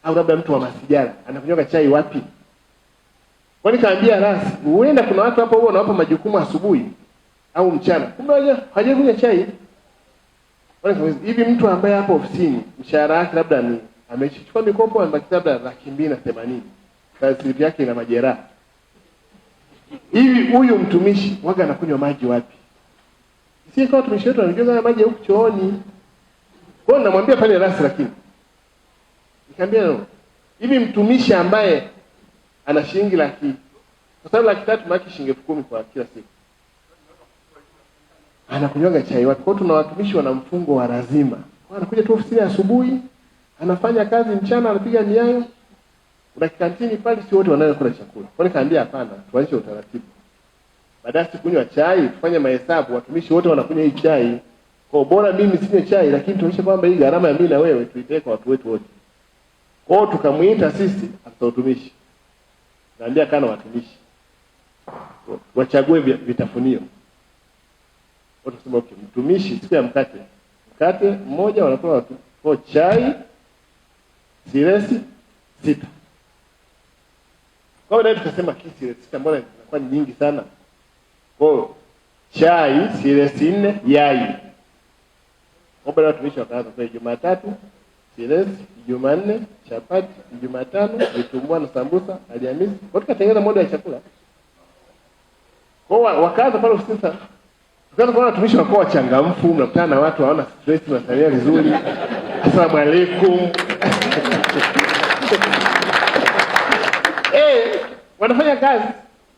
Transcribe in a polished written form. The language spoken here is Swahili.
au labda mtu wa masijara anakunywa chai wapi? Kwani kaambia rasi, huenda kuna watu hapo huwa wanawapa majukumu asubuhi au mchana, kumbe hajakunywa chai. Kwani hivi mtu ambaye hapo ofisini mshahara wake labda ni amechukua mikopo amebaki labda 280,000, kazi yake ina majeraha, hivi huyu mtumishi waga anakunywa maji wapi? Si kwa mtumishi wetu anajaza maji huko chooni. Kwa hiyo namwambia pale rasi, lakini nikamwambia no. Hivi mtumishi ambaye ana shilingi laki, kwa sababu 300,000 maki shilingi 10,000 kwa kila siku, anakunywa chai wapi? Kwa hiyo tuna watumishi wana mfungo wa lazima. Kwa anakuja tu ofisini asubuhi, anafanya kazi mchana, anapiga miayo, kuna kantini pale, si wote wanayokula chakula. Kwa hiyo nikamwambia hapana, tuache utaratibu. Baada ya kunywa chai, tufanye mahesabu, watumishi wote wanakunywa hii chai. Kwa bora mimi sinywe chai, lakini tuonyeshe kwamba hii gharama ya mimi na wewe tuipeleke kwa watu wetu wote. Kwa hiyo tukamuita sisi afisa utumishi. Naambia kana watumishi wachague vitafunio. Watu kusema okay, mtumishi siku ya mkate mmoja wanapewa watu kwa chai silesi 6. Kwa hiyo tukasema silesi 6 mbona inakuwa ni nyingi sana? Kwa hiyo chai silesi 4 yai. Kwa hiyo watumishi wakaanza kwa Jumatatu silesi, Jumanne chapati, Jumatano vitumbua na sambusa, Alhamisi. Kwa tukatengeneza moja ya chakula. Kwa hiyo wakaanza pale ofisini sasa. Tukaanza kuona watumishi wako wachangamfu, mnakutana na watu hawana stress, mnasalia vizuri. Asalamu alaykum. Wanafanya kazi.